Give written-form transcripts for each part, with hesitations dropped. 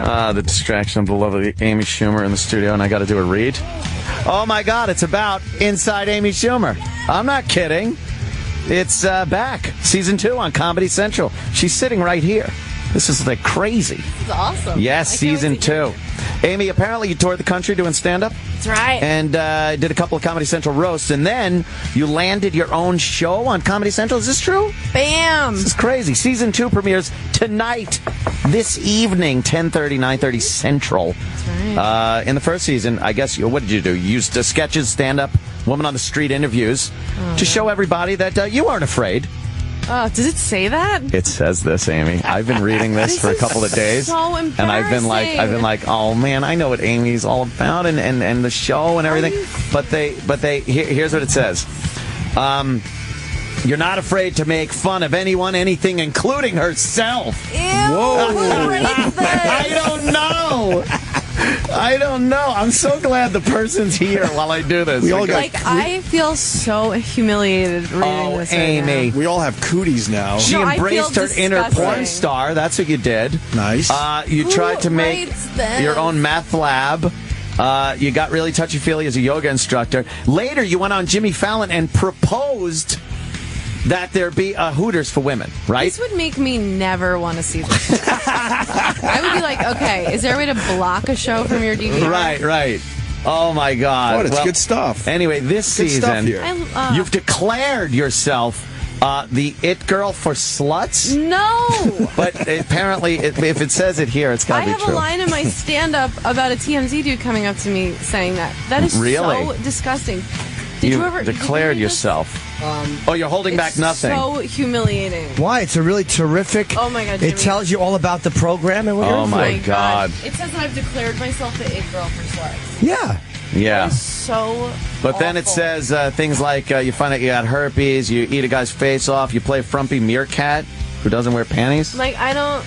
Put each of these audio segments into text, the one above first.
The distraction of the lovely Amy Schumer in the studio, and I got to do a read. Oh, my God, it's about Inside Amy Schumer. I'm not kidding. It's back. Season 2 on Comedy Central. She's sitting right here. This is like crazy. This is awesome. Yes, season 2. Amy, apparently you toured the country doing stand-up. That's right. And did a couple of Comedy Central roasts, and then you landed your own show on Comedy Central. Is this true? Bam! This is crazy. Season 2 premieres tonight, this evening, 10:30, 9:30 Central. That's right. In the first season, I guess, what did you do? You used sketches, stand-up, woman on the street interviews to show everybody that you aren't afraid. Oh, does it say that? It says this, Amy. I've been reading this for a couple of days. So embarrassing. And I've been like, oh man, I know what Amy's all about and the show and everything. But here's what it says. You're not afraid to make fun of anyone, anything, including herself. Ew, who writes this? I don't know. I'm so glad the person's here while I do this. I feel so humiliated reading this. Amy. We all have cooties now. She embraced her inner porn star. That's what you did. Nice. You tried to make your own meth lab. You got really touchy-feely as a yoga instructor. Later, you went on Jimmy Fallon and proposed that there be a Hooters for women, right? This would make me never want to see this. I would be like, okay, is there a way to block a show from your DVR? Right. Oh, my God. What? It's good stuff. Anyway, this season, you've declared yourself the it girl for sluts? No! But apparently, if it says it here, it's got to be true. I have a line in my stand-up about a TMZ dude coming up to me saying that. That is so disgusting. Did you ever declared yourself. You're holding back nothing. So humiliating. Why? It's a really terrific. Oh my God, Jimmy. It tells you all about the program and what you're Oh my God. It says that I've declared myself the it girl for sluts. Yeah. Yeah. So But then it says things like you find out you got herpes, you eat a guy's face off, you play a frumpy meerkat who doesn't wear panties. Like, I don't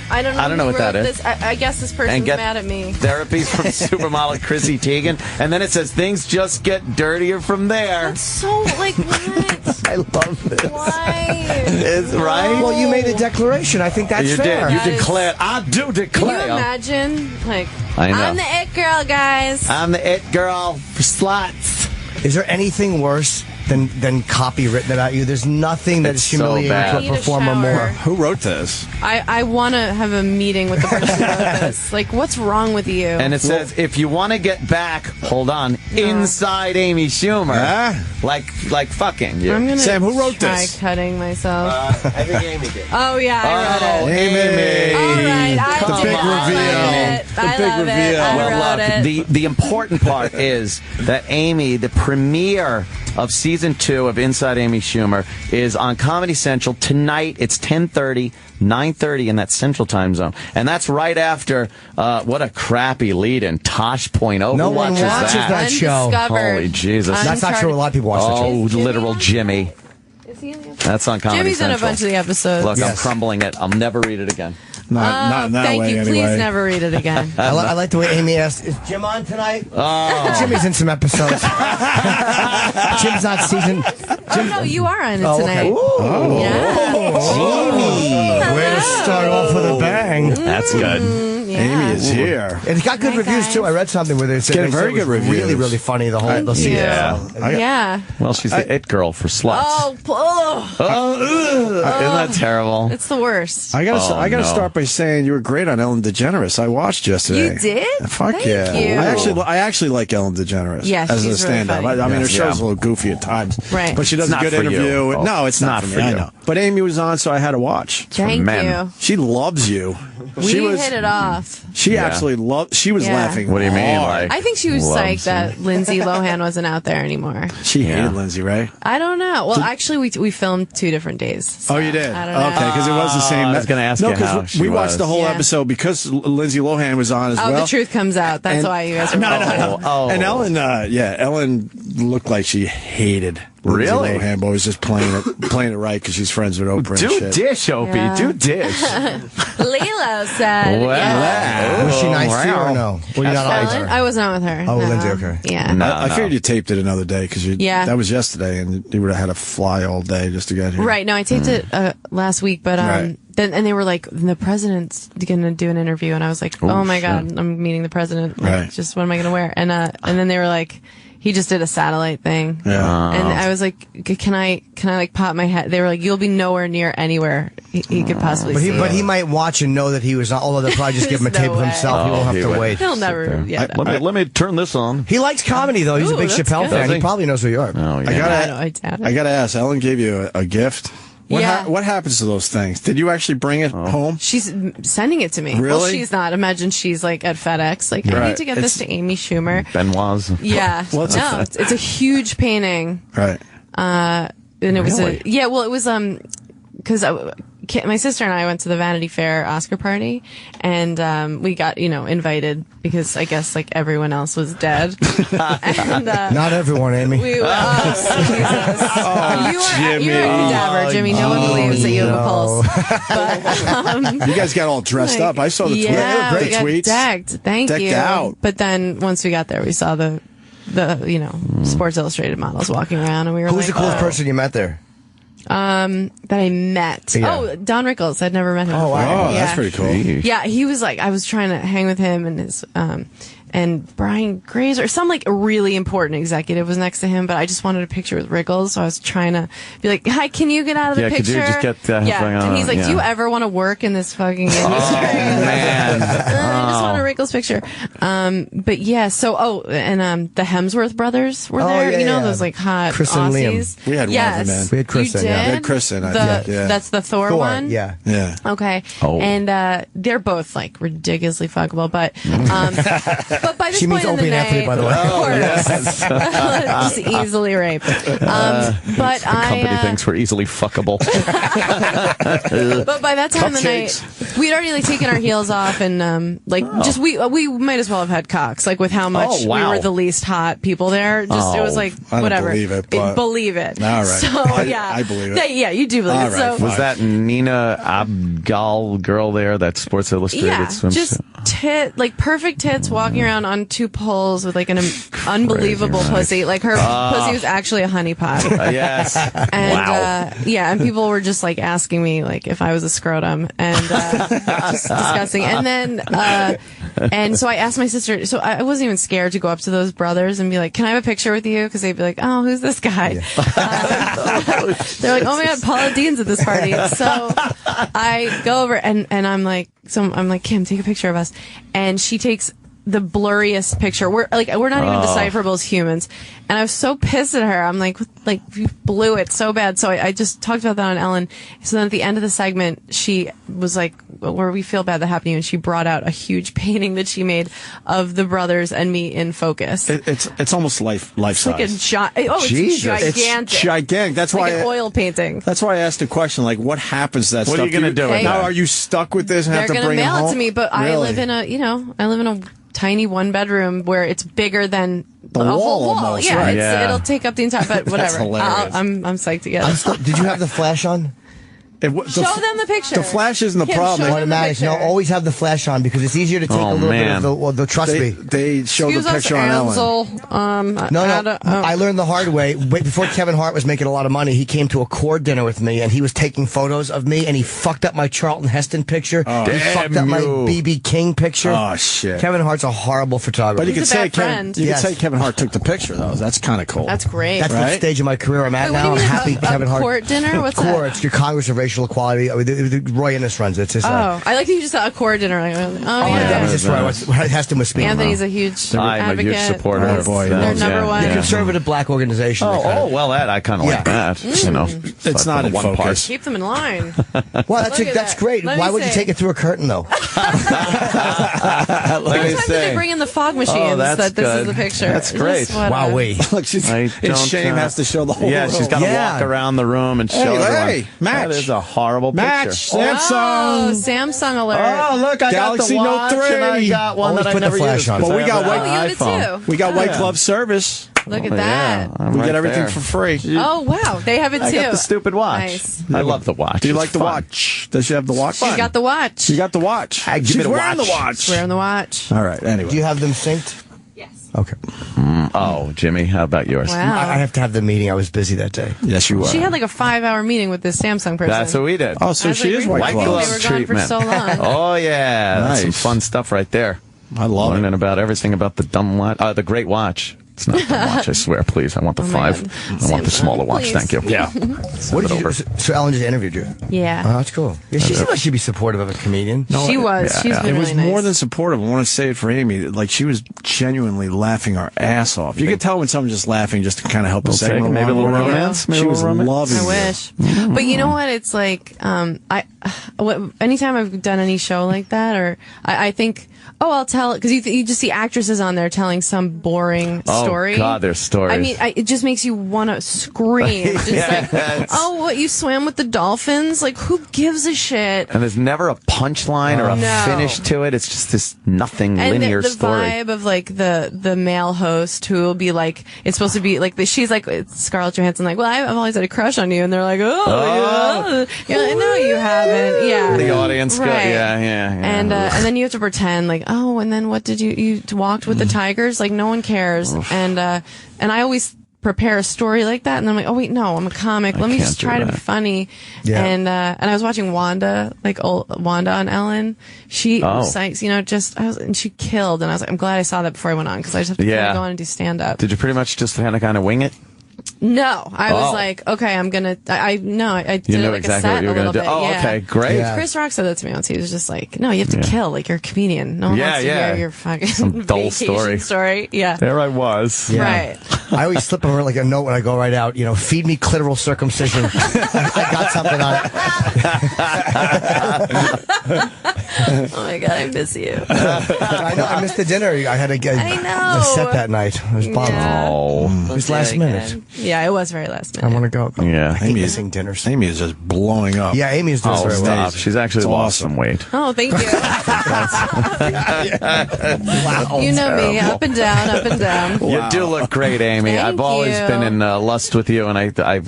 know what that is. I guess this person's mad at me. Therapy from supermodel Chrissy Teigen. And then it says things just get dirtier from there. That's so, like, what? I love this. Why? It's right. Well, you made a declaration. I think that's fair. You declared. I do declare. Can you imagine? Like, I know. I'm the it girl, guys. I'm the it girl for sluts. Is there anything worse than copy written about you? There's nothing that is humiliating to a performer more. Who wrote this? I want to have a meeting with the person who wrote this. Like, what's wrong with you? And it says, if you want to get back, hold on, inside Amy Schumer, like fucking you. I'm gonna Sam, who wrote this? Cutting myself. I think Amy did. Oh, yeah, I wrote it. Amy. All right, The big reveal. I love it. I wrote it. The important part is that Amy, the premiere of Season 2 of Inside Amy Schumer, is on Comedy Central tonight. It's 10:30, 9:30 in that Central Time zone. And that's right after, what a crappy lead-in, Tosh.0. No one watches that show. Holy Jesus. That's not true. A lot of people watch that show. Oh, literal Jimmy. Is he in the episode? That's on Comedy Jimmy's Central. in a bunch of the episodes. Look, I'm crumbling it. I'll never read it again. Not in that thank way, you. anyway. Please never read it again. I like the way Amy asked, is Jim on tonight? Oh. Jimmy's in some episodes. Jim's not season. Oh, no, you are on it tonight. Okay. Oh. Yeah. Way to start off with a bang. That's good. Yeah. Amy is here. And it's got good reviews, too. I read something where they said Getting very good reviews. Really, really funny, the whole season. Yeah. Well, she's the it girl for sluts. Oh, Isn't that terrible? it's the worst. I gotta start by saying you were great on Ellen DeGeneres. I watched yesterday. You did? Fuck Thank yeah! you. I actually like Ellen DeGeneres. Yeah, as a she's really stand-up. funny. I mean, her Yes, show's yeah. a little goofy at times, Right. But she does It's a not good for you. interview. Oh, No, it's not for me. I know. But Amy was on, so I had to watch. Thank men. you. She loves you. We hit it off. She absolutely loved. She was laughing. What do you mean? hard. I think she was Loves psyched that Lindsay Lohan wasn't out there anymore. She hated Lindsay, right? I don't know. Well, actually, we filmed 2 different days. So Oh, you did? I don't know. Okay, because it was the same. I was gonna ask no, you how because she we watched was. the whole Yeah. episode because Lindsay Lohan was on as Oh, well. the truth comes out. That's And- why you guys are No. And Ellen, Ellen looked like she hated Lindsay Really? Lohan, but was just playing it right because she's friends with Oprah Do and shit. dish, Opie. Yeah. Do dish. Lilo said. Wow. Yeah. Was she nice to you or no? Were you not on with Ellen? her? I was not with her. Oh, no. Lindsay, okay. Yeah. No. I figured you taped it another day because that was yesterday, and you would have had to fly all day just to get here. Right. No, I taped it last week, but Right. they were like, the president's going to do an interview, and I was like, oh my God, I'm meeting the president. Like, just what am I going to wear? And then they were like, he just did a satellite thing. Yeah. And I was like, can I like pop my head? They were like, you'll be nowhere near anywhere he could possibly see. But he might watch and know that he was not, although they'll probably just give him a tape of himself. He won't have to wait. He'll never, let me turn this on. He likes comedy, though. He's a big Chappelle fan. He probably knows who you are. Oh, yeah. I gotta ask, Ellen gave you a gift. What happens to those things? Did you actually bring it home? She's sending it to me. Really? Well, she's not. Imagine she's like at FedEx. Like, I need to get this to Amy Schumer. Benoit's. Yeah. It's a huge painting. Right. And it was it was because my sister and I went to the Vanity Fair Oscar party, and we got invited because I guess like everyone else was dead. And, not everyone, Amy. Jimmy. You're a cadaver, Jimmy. No one believes that you have a pulse. But, you guys got all dressed up. I saw the tweets. Decked. Thank you. Out. But then once we got there, we saw the Sports Illustrated models walking around, and we were Who's the coolest person you met there? That I met. Yeah. Oh, Don Rickles. I'd never met him before. Oh, that's pretty cool. Yeah, he was like, I was trying to hang with him and his, and Brian Grazer, some like a really important executive was next to him, but I just wanted a picture with Rickles, so I was trying to be like, hi, can you get out of the picture? Could you just get that thing on? And he's like, do you ever want to work in this fucking industry? Man. I just want a Rickles picture. But yeah, and the Hemsworth brothers were there, those like hot Chris Aussies. We had one of them, man. We had Chris in, We had Chris in, I think. Yeah. That's the Thor one? Yeah. Okay. Oh. And they're both like ridiculously fuckable, but but by this she point means in the Opie and night, Anthony, by the way. Just easily raped. But the company thinks we're easily fuckable. But by that time of the night, we'd already like taken our heels off, and just we might as well have had cocks. Like with how much we were the least hot people there. Just it was like whatever. I don't believe it. But... Believe it. All right. So I believe it. Yeah, you do believe it. Right, so was that Nina Abgal girl there? That Sports Illustrated swimsuit? Just perfect tits, walking around on two poles with like an unbelievable pussy. Like her pussy was actually a honeypot. Yes. And and people were just like asking me like if I was a scrotum, and just disgusting. And then and so I asked my sister. So I wasn't even scared to go up to those brothers and be like, "Can I have a picture with you?" Because they'd be like, "Oh, who's this guy?" Yeah. They're like, "Oh my God, Paula Dean's at this party." So I go over and I'm like, Kim, take a picture of us, and she takes the blurriest picture. We're not even decipherable as humans. And I was so pissed at her. I'm like, you blew it so bad. So I just talked about that on Ellen. So then at the end of the segment, she was like, where we feel bad that happened to you. And she brought out a huge painting that she made of the brothers and me in focus. It's almost life size. Like it's gigantic. It's gigantic. That's why an oil painting. That's why I asked the question, like, what happens to that stuff? What are you going to do with now? that? Are you stuck with this and have to bring it home? They're going to mail it to me, but really? I live in a tiny one bedroom where it's bigger than the whole wall. Almost, yeah, right? It'll take up the entire. But whatever. I'm psyched to get it. Did you have the flash on? Show them the picture. The flash isn't the problem. Automatic. No, always have the flash on because it's easier to take a little bit of the trust me. They show the picture on Ellen. No. I learned the hard way. Before Kevin Hart was making a lot of money, he came to a court dinner with me, and he was taking photos of me, and he fucked up my Charlton Heston picture. He fucked up my B.B. King picture. Oh, shit. Kevin Hart's a horrible photographer. But you could say Kevin Hart took the picture, though. That's kind of cool. That's great. That's the stage of my career I'm at now. I'm happy Kevin Hart. Court dinner? What's that? It's your Congress of Racial Equality. Roy Innes runs it. It's I like that you just saw a core dinner. That was just where Heston was speaking. Anthony's a huge advocate. I'm a huge supporter of They're number one. The conservative black organization. Well, I kind of like that. It's not in focus. Keep them in line. Well, that's great. Why would you take it through a curtain, though? Sometimes they bring in the fog machines that this is the picture. That's great. Wow, wait. Look, Shame has to show the whole world. She's got to walk around the room and show everyone. Match. That is a horrible picture. Samsung. Oh, Samsung alert. Oh, look, I Galaxy got the watch, Note 3. and I got one that I never used. Well, we got iPhone. We got White Glove service. Look at that. We get everything for free. Oh, wow. They have it, too. I got the stupid watch. Nice. I love the watch. Do you like the watch? Does she have the watch? She's got the watch. You got the watch. She's wearing the watch. She's wearing the watch. All right, anyway. Do you have them synced? Yes. Okay. Oh, Jimmy, how about yours? Wow. I have to have the meeting. I was busy that day. Yes, you were. She had like a 5-hour meeting with this Samsung person. That's what we did. Oh, so she is White glove They were gone for treatment. so long. Oh, yeah. That's some Nice. fun stuff right there. I love Learning it. about everything about the dumb watch. The great watch. It's not a dumb watch, I swear, please. I want the Oh my 5. God. I want the Samsung, smaller watch, please. thank you. Yeah. What did you do? So Ellen just interviewed you. Yeah. Oh, that's cool. Yeah, she seemed like she'd be supportive of a comedian. She was. yeah, She's yeah. been It really was nice. more than supportive. I want to say it for Amy. Like, she was genuinely laughing her ass off. You could tell when someone's just laughing just to kind of help the Little segment. maybe a little along. romance, maybe She a was little romance. loving I you. wish. But you know what? It's like, anytime I've done any show like that, or I think, I'll tell it, because you just see actresses on there telling some boring story. Oh, God, their stories. I mean, it just makes you want to scream. Just like, what, you swam with the dolphins? Like, who gives a shit? And there's never a punchline or a No. finish to it. It's just this nothing And linear the story. vibe of like the male host who will be like, it's supposed to be like, she's like Scarlett Johansson, like, well, I've always had a crush on you, and they're like, yeah. You're like, no, you haven't. Yeah, The audience, right. yeah. And then you have to pretend like, and then what did you walked with the tigers? Like, no one cares. And I always prepare a story like that, and then I'm like, oh wait, no, I'm a comic. Let me can't just do try to be that. funny. Yeah. And I was watching Wanda, like old Wanda on Ellen. She, and she killed. And I was like, I'm glad I saw that before I went on, because I just have to kind of go on and do stand up. Did you pretty much just kind of wing it? No, I was like, okay, I'm gonna. I did You knew it like exactly a set what you were a going to little do. bit. Oh, Yeah. okay, great. Yeah. Chris Rock said that to me once. He was just like, no, you have to kill. Like, you're a comedian. No one Yeah, wants to yeah. hear your fucking Some dull vacation story. Yeah. There I was. Yeah. Right. I always slip over like a note when I go right out. Feed me clitoral circumcision. I got something on it. Oh my God, I miss you. I know. I missed the dinner. I had to get I know. a set that night. I was bummed. Yeah. Oh. It was last minute. Yeah, it was very last minute. I want to go. Yeah. I hate Amy missing dinners. Amy is just blowing up. Yeah, Amy is doing Oh, very well. stop. She's actually It's lost awesome. some weight. Oh, thank you. Wow. You know me, up and down, up and down. You do look great, Amy. Thank I've always you. been in lust with you, and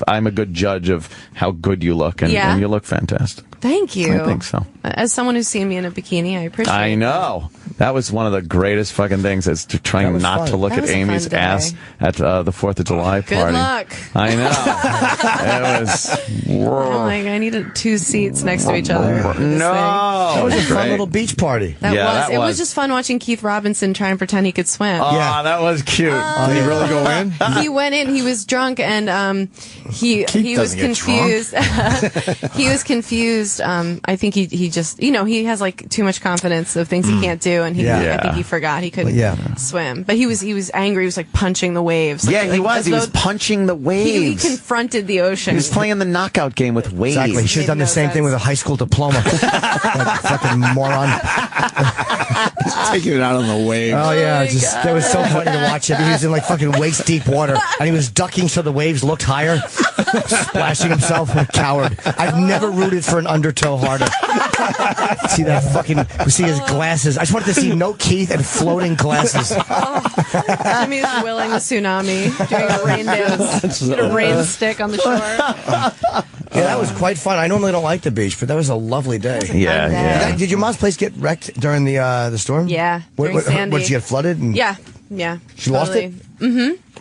I'm a good judge of how good you look, and, Yeah? and you look fantastic. Thank you. I think so. As someone who's seen me in a bikini, I appreciate it. I know. That was one of the greatest fucking things, is to trying That was not fun. to look That at was a Amy's fun day. ass at the 4th of July Good party. luck. I know. It was. I'm like, I needed 2 seats next to each other. for this thing. No. That was a fun Great. little beach party. That Yeah, was. that It was. was just fun watching Keith Robinson try and pretend he could swim. Oh, Yeah. that was cute. Did he really go in? He went in. He was drunk, and he was doesn't get confused. He was confused. I think he just he has like too much confidence of things he can't do, and Yeah. I think he forgot he couldn't swim. But he was angry. He was like punching the waves. Like, Yeah, he like, was. as He was though punching the He waves. confronted the ocean. He was playing the knockout game with waves. Exactly. He should have done the Made no same thing sense. with a high school diploma. That fucking moron. Taking it out on the wave. Oh yeah, my it's just that was so funny to watch him. He was in like fucking waist deep water, and he was ducking so the waves looked higher, splashing himself. A coward. I've never rooted for an undertow harder. See that fucking? See his glasses. I just wanted to see no Keith and floating glasses. Jimmy's willing the tsunami, doing a rain dance, a rain stick on the shore. Yeah, that was quite fun. I normally don't like the beach, but that was a lovely day. Yeah, Fun day. yeah. Did your mom's place get wrecked during the storm? Yeah, during Sandy. What, did she get flooded? And Yeah. She lost it?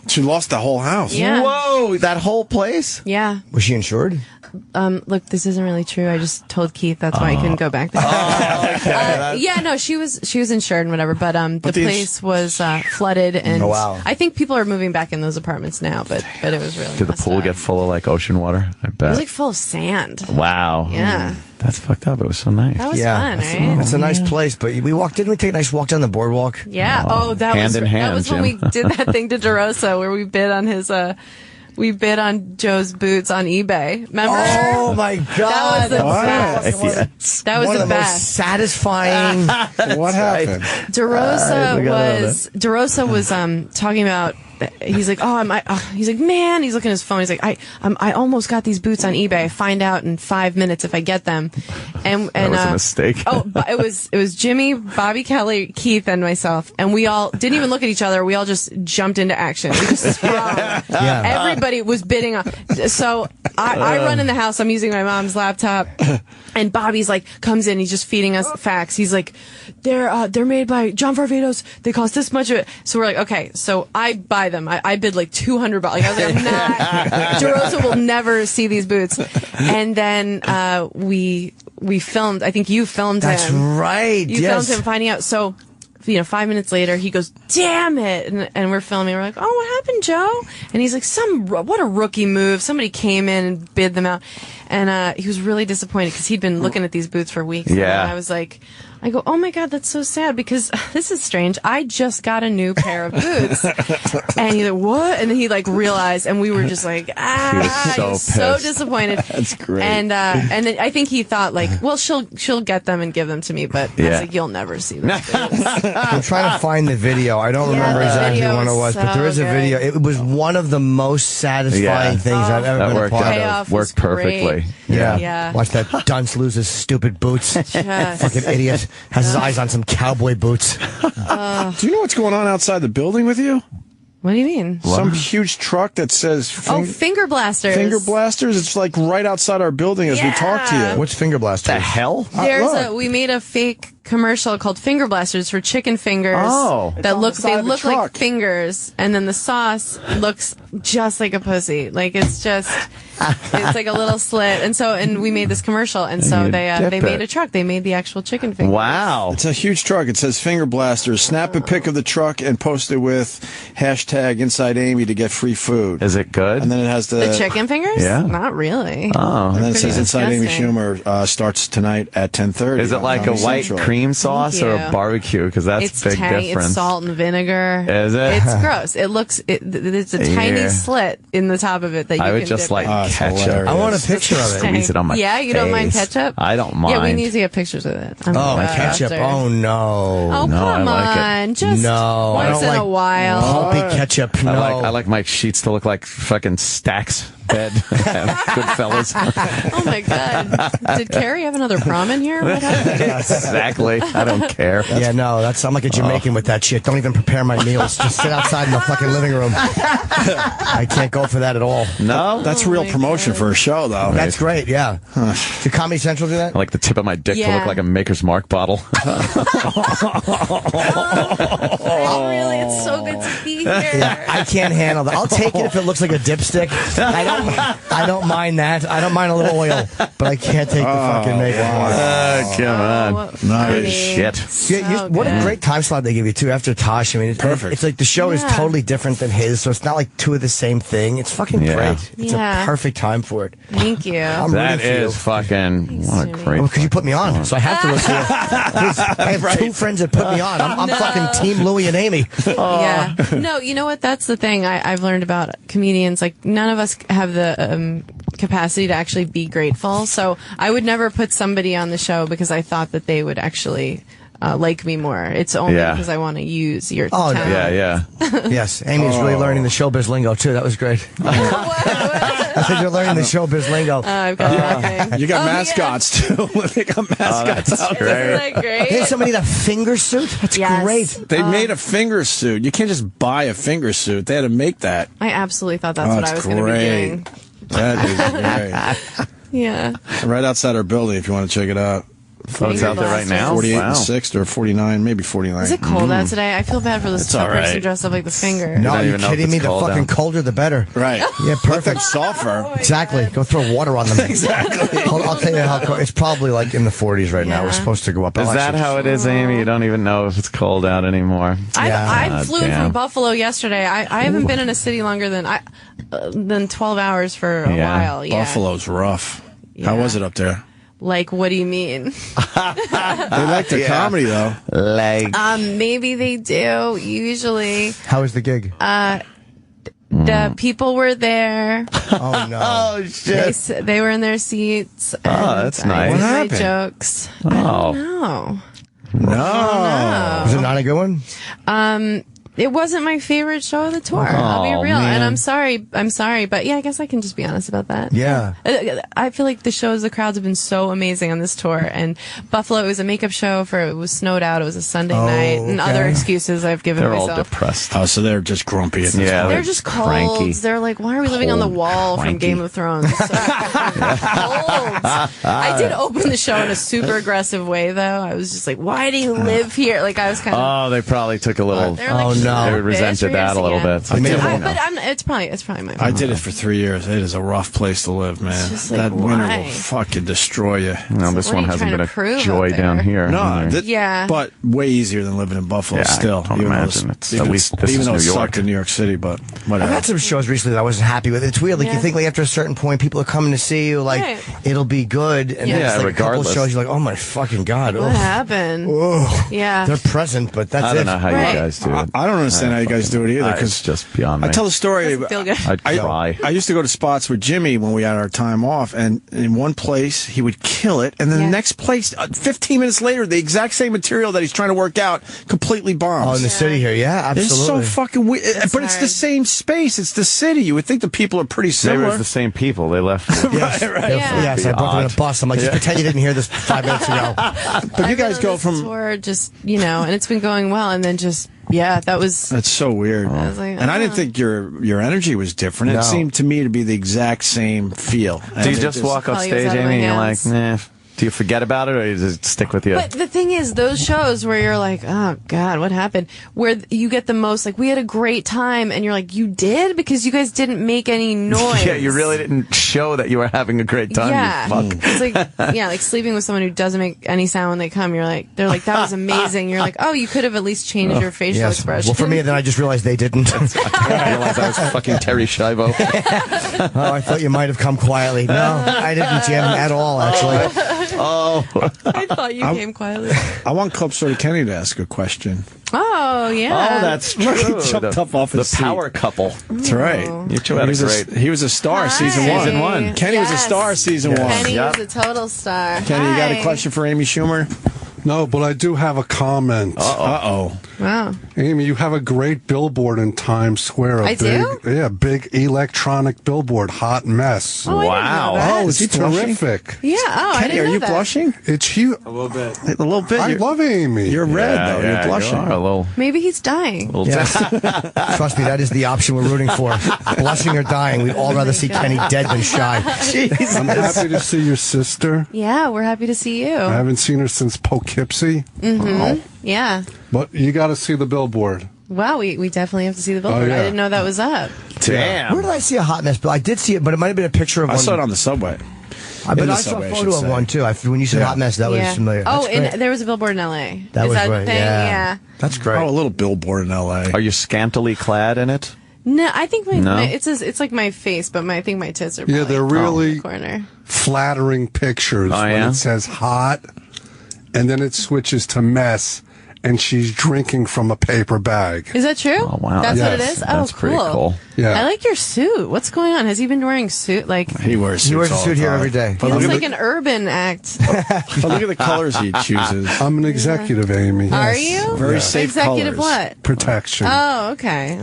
She lost the whole house. Yeah. Whoa, that whole place? Yeah. Was she insured? Look, this isn't really true. I just told Keith that's why I couldn't go back there. Yeah, no, she was insured and whatever, but the place was flooded, and Oh, wow. I think people are moving back in those apartments now, but it was really Did the messed pool up. get full of like ocean water? I It bet. was like full of sand. Wow. Yeah. That's fucked up. It was so nice. That was Yeah. fun, right? It's a nice place, but we walked. Didn't we take a nice walk down the boardwalk? Yeah. Oh, that Hand was in hand, that was when Jim. we did that thing to DeRosa where we bid on his we bid on Joe's boots on eBay. Remember? Oh my God! That was the best. Yes. That was One the of the most best. What satisfying. happened? DeRosa I forgot about was talking about he's like, he's like, man, he's looking at his phone. He's like, I almost got these boots on eBay. I find out in 5 minutes if I get them. And that was a mistake. It was Jimmy, Bobby Kelly, Keith, and myself, and we all didn't even look at each other. We all just jumped into action. We just sprung. Everybody was bidding on. So I run in the house. I'm using my mom's laptop, and Bobby's like comes in. He's just feeding us facts. He's like, they're made by John Varvatos. They cost this much of it. So we're like, okay. So I buy them. I bid like $200. Like, I was like, DeRosa will never see these boots. And then we filmed. I think you filmed him. That's right. You filmed him finding out. So 5 minutes later, he goes, damn it. And we're filming. We're like, oh, what happened, Joe? And he's like, what a rookie move. Somebody came in and bid them out. And he was really disappointed because he'd been looking at these boots for weeks. Yeah. And I was like, oh my God, that's so sad because this is strange. I just got a new pair of boots. And he's like, what? And then he like realized, and we were just like, he was so disappointed. That's great. And then I think he thought like, well, she'll get them and give them to me, but I was like, you'll never see those boots. I'm trying to find the video. I don't remember exactly when it was, but there is a video. It was one of the most satisfying things I've ever been a part of. Worked perfectly. Yeah. Watch that dunce lose his stupid boots. Fucking idiot. Has his eyes on some cowboy boots. Do you know what's going on outside the building with you? What do you mean? Some huge truck that says finger blasters. Finger blasters. It's like right outside our building as we talk to you. What's finger blasters? The hell? We made a fake commercial called Finger Blasters for chicken fingers. Oh. That look like fingers, and then the sauce looks just like a pussy. Like it's like a little slit. And we made this commercial, and so they made a truck. They made the actual chicken fingers. Wow. It's a huge truck. It says Finger Blasters. Snap a pic of the truck and post it with hashtag Inside Amy to get free food. Is it good? And then it has the chicken fingers? Yeah. Not really. Oh. And then it says disgusting. Inside Amy Schumer starts tonight at 10:30. Is it like a white Central. cream sauce or a barbecue? Because that's a big difference. It's salt and vinegar. Is it? It's gross. It's a tiny slit in the top of it that you can I would just dip like in. ketchup. I want a picture of it. Squeeze it on my Yeah, you don't mind face. ketchup? I don't mind. Yeah, we need to get pictures of it. Ketchup. Oh, no. Oh, No, I come like it. on. Just No, I once don't in a like while. Pulpy ketchup. No. I like my sheets to look like fucking stacks bed. Goodfellas. Oh, my God. Did Carrie have another prom in here? What happened? Exactly. I don't care. Yeah, no, I'm like a Jamaican with that shit. Don't even prepare my meals. Just sit outside in the fucking living room. I can't go for that at all. No? That's real promotion for a show, though. That's great, yeah. Did Comedy Central do that? I like the tip of my dick to Yeah. look like a Maker's Mark bottle. Oh, really? It's so good to be here. Yeah, I can't handle that. I'll take it if it looks like a dipstick. I don't mind that. I don't mind a little oil, but I can't take the fucking makeup. Come on. Nice Shit. What a great time slot they give you too after Tosh. I mean, Perfect. It's like the show is totally different than his, so it's not like two of the same thing. It's fucking great. It's a perfect time for it. Thank you. I'm That rooting for you. is fucking what a great. Because you put me on, so I have to listen to it. I have two friends that put me on. I'm fucking Team Louie and Amy. Yeah. No, you know what? That's the thing I've learned about comedians. Like, none of us have the capacity to actually be grateful. So I would never put somebody on the show because I thought that they would actually like me more. It's only because I want to use your talent. Yeah. Yes, Amy's really learning the showbiz lingo too. That was great. I said you're learning the showbiz lingo. I've got nothing. You got mascots, too. They got mascots out Isn't there. that great? Hey, somebody need a finger suit? That's great. They made a finger suit. You can't just buy a finger suit. They had to make that. I absolutely thought that's what I was going to be doing. That is great. Yeah. Right outside our building, if you want to check it out. Oh, it's out there right now? 48 Wow. and 6th or 49, maybe 49. Is it cold out today? I feel bad for this all person right. dressed up like the finger. No, don't are you even know if kidding it's me? The cold fucking out. colder, the better. Right. Yeah, perfect. Sulfur. Exactly. Go throw water on them. Exactly. I'll tell you how cold. It's probably like in the 40s right now. We're supposed to go up. Is that how it is, Amy? You don't even know if it's cold out anymore. I flew in damn. from Buffalo yesterday. I haven't been in a city longer than 12 hours for a while. Yeah. Buffalo's rough. How was it up there? Like, what do you mean? They like the comedy, though. Like, Maybe they do. Usually, How was the gig? the people were there. Oh, no. oh shit! They were in their seats. that's and nice. I What did my happened? jokes. Oh, No. No. Was it not a good one? It wasn't my favorite show of the tour. I'll be real. Man. And I'm sorry, but yeah, I guess I can just be honest about that. Yeah. I feel like the crowds have been so amazing on this tour. And Buffalo, it was a makeup show it was snowed out. It was a Sunday night. And other excuses I've given They're myself. all depressed. Oh, so they're just grumpy at this Yeah, point. They're just cold. cranky. They're like, why are we living on the wall from cranky. Game of Thrones? It's so cold. I did open the show in a super aggressive way, though. I was just like, why do you live here? Like, I was kind of... Oh, they probably took a little. They're like, They resented that a little bit. It's probably my fault. I did it for 3 years. It is a rough place to live, man. just like, That winter why? will fucking destroy you. No, this What are one you hasn't trying been to a prove joy out down there? here. No, either. Yeah. but way easier than living in Buffalo. Yeah, I still, don't even though imagine it's- at least this even is though it New York. sucked in New York City, but I've whatever. had some shows recently that I wasn't happy with. It's weird. Like, you Yeah. think, like, after a certain point, people are coming to see you, like, Right. it'll be good. And then Yeah, it's like a couple regardless. shows, you're like, oh my fucking God. What Oh. happened? Oh. Yeah. They're present, but that's I it. don't know how Right. you guys do it. I don't understand how you guys do it either. It's Because just beyond me. I tell the story. Doesn't feel good. I'd cry. I used to go to spots with Jimmy when we had our time off, and in one place he would kill it, and then Yeah. the next place, 15 minutes later, the exact same material that he's trying to work out completely bombs. Oh, in the city here. Yeah, It's absolutely. so fucking weird. But it's the hard. same space. It's the city. You would think the people are pretty Maybe it similar. was the same people. They left. Yes, right. Yeah. Yes, I brought them in a Odd. bus. I'm like, just pretend you didn't hear this 5 minutes ago. But you guys go from. tour, just and it's been going well, and then just that was. That's so weird. I was like, and I didn't think your energy was different. No. It seemed to me to be the exact same feel. Do you just walk off Probably was stage, out of my Amy, and you're like, hands. nah? Do you forget about it, or does it stick with you? But the thing is, those shows where you're like, oh God, what happened? Where you get the most, like, we had a great time, and you're like, you did? Because you guys didn't make any noise. Yeah, you really didn't show that you were having a great time. Yeah. You fuck. It's like, like sleeping with someone who doesn't make any sound when they come. They're like, that was amazing. You're like, oh, you could have at least changed your facial Yes. expression. Well, for me, then I just realized they didn't. I realized I was fucking Terry Schiavo. Oh, I thought you might have come quietly. No, I didn't, Jim, at all, actually. I thought you came quietly. I want Club Story Kenny to ask a question. Oh, yeah. Oh, that's true. He jumped up off his the seat. power couple. That's right. You two had a great. He was a star Hi. season one. Season one. Kenny was a star season one. Kenny Yep. is a total star. Kenny, you got a Hi. question for Amy Schumer? No, but I do have a comment. Uh-oh. Wow. Amy, you have a great billboard in Times Square. I do? Yeah, big electronic billboard, hot mess. Oh, I didn't know Wow. that. Oh, is he It's blushing? terrific. Yeah. Oh, I Kenny, didn't are know you that. blushing? It's huge. A little bit. I love Amy. You're red, though. Yeah, You're blushing. You are a little. Maybe he's dying. Yes. Trust me, that is the option we're rooting for. Blushing or dying. We'd all rather see Kenny dead than shy. I'm happy to see your sister. Yeah, we're happy to see you. I haven't seen her since Poughkeepsie, Yeah. but you got to see the billboard. Wow, we definitely have to see the billboard. yeah. I didn't know that was up. Damn. Where did I see a hot mess bill? I did see it, but it might have been a picture of I one. saw it on the subway. But in the I saw subway, a I photo should of say. one, too. When you said Yeah. hot mess, that was familiar. Oh, That's great. and there was a billboard in L.A. That is was that right. the thing? Yeah. That's great. Oh, a little billboard in L.A. Are you scantily clad in it? No, I think No? it's like my face, but I think my tits are Yeah, probably they're in the really corner. flattering pictures Oh, when yeah? it says hot, and then it switches to mess, and she's drinking from a paper bag. Is that true? Oh, wow. That's what it Yes. is? Oh, That's pretty cool. Yeah. I like your suit. What's going on? Has he been wearing suit? Like, He wears suits He wears a all suit the here time. every day. But he look, looks at like an urban act. but look at the colors he chooses. I'm an executive, Amy. Are you? Very safe Executive colors. what? Protection. Oh, okay.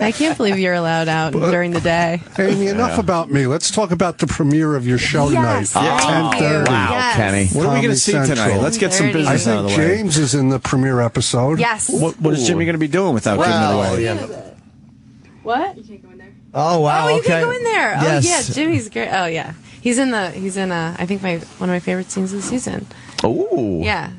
I can't believe you're allowed out during the day. Amy, enough about me. Let's talk about the premiere of your show Yes, tonight. thank you. 10:30. Wow, Yes. Kenny. What are we going Comedy to see tonight? Central. Let's get some 10:30. I business out of think the way. James is in the premiere episode. Yes. What is Jimmy going to be doing without giving it away? What? Oh, wow. Oh, you okay. can go in there. Yes. Oh, yeah. Jimmy's great. Oh, yeah. He's in I think one of my favorite scenes of the season. Ooh. Yeah.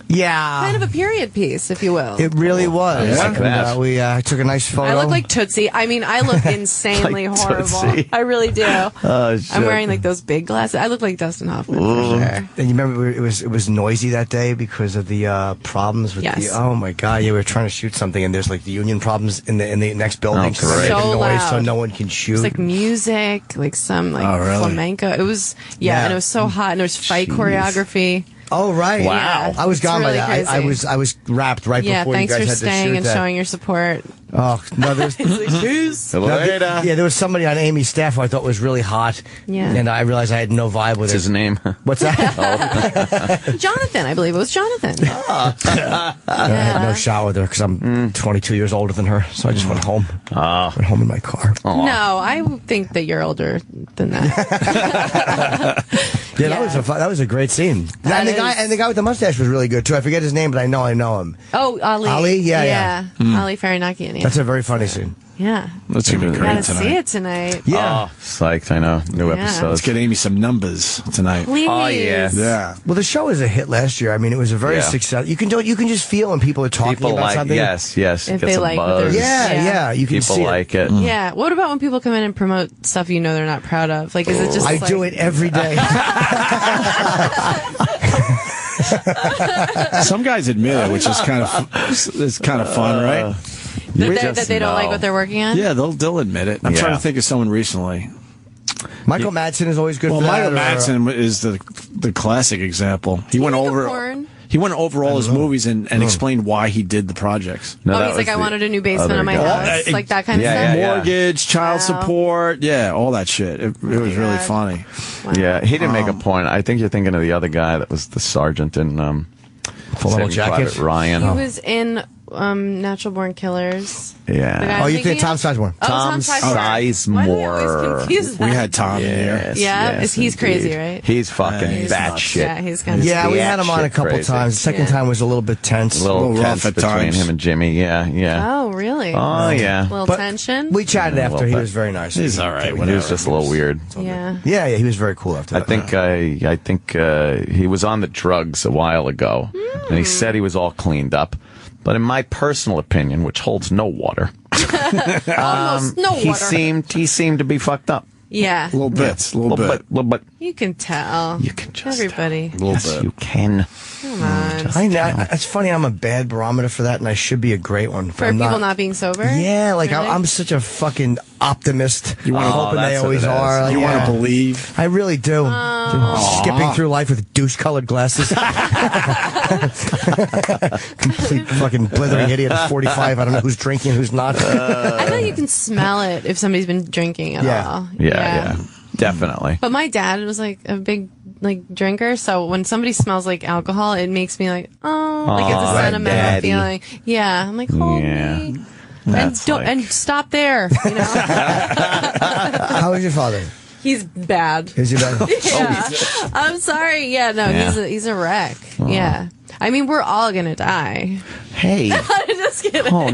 Yeah. Kind of a period piece, if you will. It really was. Yeah, like that. And, we took a nice photo. I look like Tootsie. I mean, I look insanely Like horrible. Tootsie. I really do. Oh, shit. I'm wearing like those big glasses. I look like Dustin Hoffman for sure. And you remember it was noisy that day because of the problems with Yes. oh my god, yeah, we were trying to shoot something and there's like the union problems in the next building. Oh, so they're great. making So noise so loud. no one can shoot. It's like music, like some like Oh, really? flamenco. It was Yeah. and it was so hot, and there was fight choreography. oh right. Wow. I was It's gone really by that. crazy. I was wrapped right Yeah, before you thanks guys for had to staying shoot and that. showing your support. Oh, no, there's... Later. Yeah, there was somebody on Amy's staff who I thought was really hot. Yeah. And I realized I had no vibe with What's it. his name? What's that? Jonathan, I believe it was Jonathan. I had no shot with her because I'm 22 years older than her, so I just went home. Went home in my car. No, I think that you're older than that. Yeah, that was a great scene. And the guy with the mustache was really good too. I forget his name, but I know him. Oh, Ali. Ali? Yeah. Ali Farinaki. That's a very funny scene. Yeah. That's gonna be great Gotta tonight. see it tonight. Yeah. Oh, psyched. I know. New Yeah. episode. Let's get Amy some numbers tonight. Please. Oh, yeah. Yeah. Well, the show was a hit last year. I mean, it was a very successful. You can just feel when people are talking People about like, something. yes. If Get they some like what buzz. they're- Yeah, you can People see like it. Yeah. What about when people come in and promote stuff you know they're not proud of? Like, is it just I like... do it every day. Some guys admit it, which is kind of fun, right? That they don't like what they're working on? Yeah, they'll admit it. I'm trying to think of someone recently. Michael Madsen is always good Well, for Michael that. Madsen is the classic example. He went make a over. porn? He went over all his movies and explained why he did the projects. No, Oh, that he's was like, I the wanted a new basement other on my guy. house. Like that kind of Yeah, stuff. yeah. Mortgage, child Wow. support, all that shit. It was really God. funny. Wow. Yeah, he didn't make a point. I think you're thinking of the other guy that was the sergeant in Full Metal Saving Jacket. Private Ryan. He was in Natural Born Killers. The guy Yeah. Oh, I'm you think thinking Tom of? Sizemore? Oh, Tom Sizemore. Why do I Sizemore. always confuse We that? had Tom in here. Yeah, he's indeed. crazy, right? He's fucking He's batshit. Yeah, he's kind of... Yeah, we had him on a couple crazy. times. The second Yeah. time was a little bit tense. A little little tense rough at between times. him and Jimmy. Yeah. Oh, really? Oh, yeah. little But tension? We chatted A after. little He bit. was very nice. He's all right. He was Whatever. just a little weird. Yeah. Yeah, he was very cool after I that. think he was on the drugs a while ago, and he said he was all cleaned up. But in my personal opinion, which holds no water, Almost no he water. seemed to be fucked up. Yeah. A little bit. little bit. You can tell. You can just Everybody. Yes, you can. Come on. It's funny. I'm a bad barometer for that, and I should be a great one. For I'm people not being sober? Yeah, like Really? I'm such a fucking optimist. You wanna- I'm hoping they that's what always it is. are. Like, You want yeah. to believe? I really do. Skipping through life with douche-colored glasses. Complete fucking blithering idiot at 45. I don't know who's drinking, who's not. I know you can smell it if somebody's been drinking at Yeah. all. Yeah. Definitely. But my dad was like a big drinker, so when somebody smells like alcohol, it makes me like, like it's a Aw, sentimental Daddy. feeling. Yeah, I'm like, hold Yeah. me. That's And stop there. You know, How is your father? he's bad. Is he bad? Yeah. I'm sorry. Yeah, no, Yeah. he's a wreck. Yeah. I mean, we're all gonna die. Hey. I'm just kidding. Oh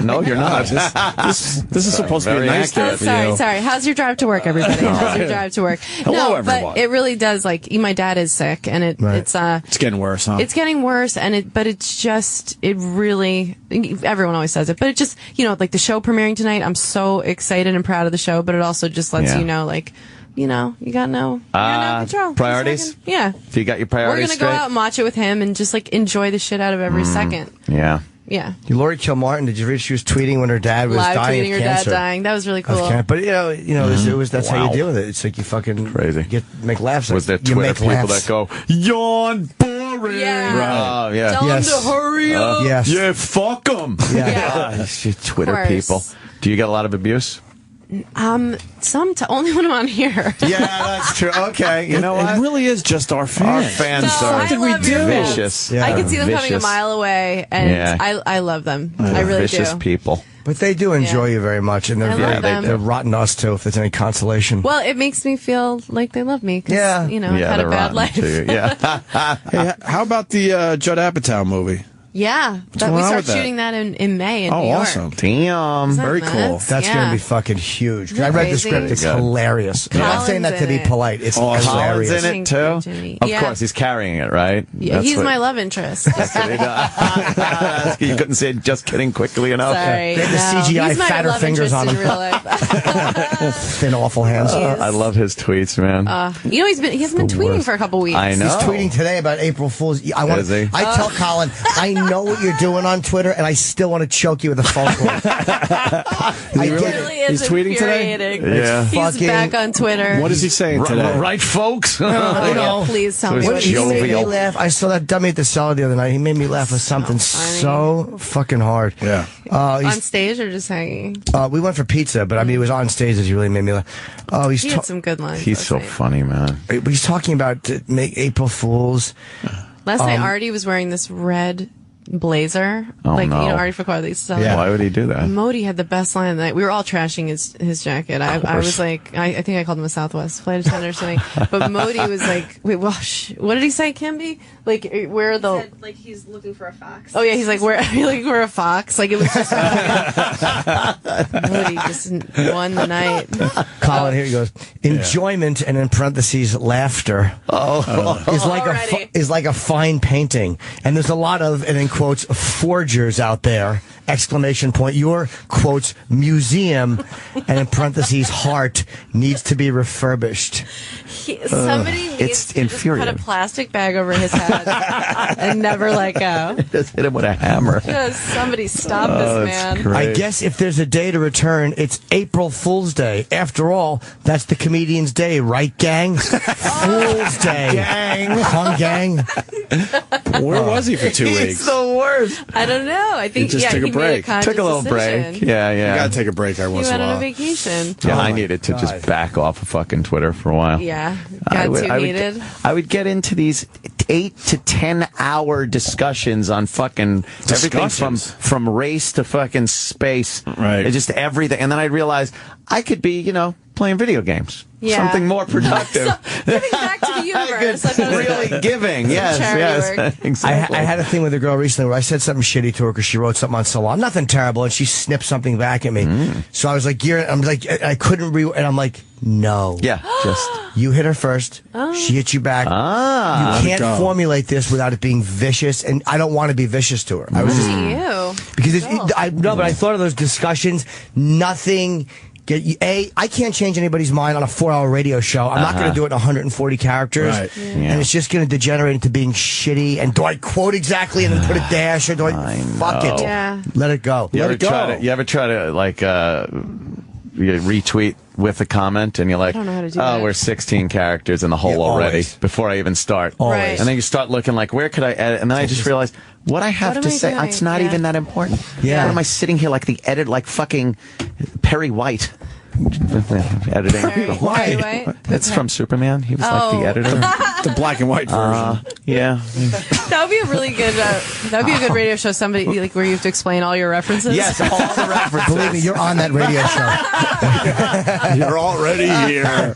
no, you're not. This is supposed to be Very nice accurate. day for Sorry, you. sorry. How's your drive to work, everybody? How's your drive to work? Hello, no, everyone. but it really does. Like, my dad is sick, and Right. it's It's getting worse, huh? It's getting worse, but it's just, it really, everyone always says it, but it just, like the show premiering tonight, I'm so excited and proud of the show, but it also just lets Yeah. you know, like, you got no control. Priorities? Just yeah. If you got your We're priorities going to go straight. out and watch it with him and just, enjoy the shit out of every second. Yeah. Yeah. Lori Kilmartin, did you read she was tweeting when her dad was Live dying tweeting of her cancer? dad dying. That was really cool. But that's how you deal with it. It's like you fucking Crazy. make laughs. Was there you Twitter make people laughs. that go, yawn, boring? Yeah. Oh, yeah. Tell Yes. him to hurry up. Yes. Yeah, fuck them. Yeah. Twitter Of course. people. Do you get a lot of abuse? Only when I'm on here. Yeah, that's true. Okay, you know It what? really is just our fans. Our fans No, are I love your fans. vicious. Yeah. I can see them coming a Vicious. mile away, and Yeah. I love them. I really Vicious do. people. But they do enjoy you very much, and I love they're, them. they're rotten to us too, if there's any consolation. Well, it makes me feel like they love me. 'Cause, Yeah. I've had a they're bad rotten life. to you. Yeah. Hey, how about the Judd Apatow movie? Yeah. going We on start with that? shooting that in May in Oh, New York. awesome. Damn. Isn't that Very cool. nuts? That's Yeah. going to be fucking huge. I Isn't read the crazy? script. It's Good. hilarious. I'm not saying that to Colin's be in it. polite. It's Colin's hilarious. in it too. Jimmy. Of Yeah. course, he's carrying it, right? Yeah, That's he's what- my love interest. You couldn't say it just kidding quickly enough. Sorry. They had the no. CGI He's my fatter love fingers interest on in him. real life. Thin, awful hands. I love his tweets, man. He hasn't been tweeting for a couple weeks. I know. He's tweeting today about April Fool's. Is he? I tell Colin, I I know what you're doing on Twitter, and I still want to choke you with a phone call. He's tweeting today? Yeah. He's back on Twitter. What is he saying today? Right, folks? Please tell me So what He he's made me jovial. laugh. I saw that dummy at the cellar the other night. He made me laugh with something so fucking hard. Yeah. on stage or just hanging. We went for pizza, but I mean, it was on stage that he really made me laugh. Oh, He had some good lines. He's last so night. funny, man. But he's talking about to make April Fools. Last night, Artie was wearing this red blazer. Oh, like, no. you know, Artie Fakar. Yeah. Why would he do that? Modi had the best line of the night. We were all trashing his jacket. I was like, I think I called him a Southwest flight attendant or something. But Modi was like, wait, well, what did he say, Kimby? Like, where are the... Said, like, he's looking for a fox. Oh, yeah, he's like, we're a fox. Like, it was just... Modi just won the night. Colin, here he goes. Enjoyment, and in parentheses, laughter. Is like a fine painting. And there's a lot of, and in quotes, forgers out there. Exclamation point. Your, quotes, museum, and in parentheses, heart, needs to be refurbished. Somebody needs it's to just put a infuriating. plastic bag over his head and never let go. Just hit him with a hammer. Just somebody stop this man. Great. I guess if there's a day to return, it's April Fool's Day. After all, that's the comedian's day, right, gang? Fool's Day. Gang. Hung gang. Where was he for 2 weeks? It's the worst. I don't know. I think just took a he break. made a conscious Took a little decision. break. Yeah, You yeah. gotta take a break every He once in went a on a while. vacation. Yeah, Oh I my needed to God. just back off of fucking Twitter for a while. Yeah. Got too heated. I would get into these 8 to 10 hour discussions on fucking everything from race to fucking space. Right. And just everything. And then I'd realize I could be, playing video games. Yeah. Something more productive. Giving back to the universe. I thought it was really giving. Yes, charity yes. work. Exactly. I had a thing with a girl recently where I said something shitty to her because she wrote something on Salon. Nothing terrible, and she snipped something back at me. So I was like, I couldn't and I'm like, no. Yeah, just. You hit her first. She hit you back. You can't formulate this without it being vicious, and I don't want to be vicious to her. I was just you. because but I thought of those discussions. Nothing. I can't change anybody's mind on a 4-hour radio show. I'm not going to do it in 140 characters, Right. and it's just going to degenerate into being shitty. And do I quote exactly and then put a dash, or do I fuck it? Yeah. Let it go. You Let ever it go. try to like you retweet with a comment and you're like, I don't know how to do that. we're 16 characters in the hole Yeah, already always. before I even start. Always. Right. And then you start looking like, where could I edit? And then I just realized what I have What to am I say, doing? it's not Yeah. even that important. Yeah. What am I sitting here like the edit, like fucking Perry White? Editing. Why? Why? That's from Superman. He was like the editor. The black and white version. Yeah. That would be a really good. That would be a good radio show. Somebody like where you have to explain all your references. Yes, all the references. Believe me, you're on that radio show. You're already here.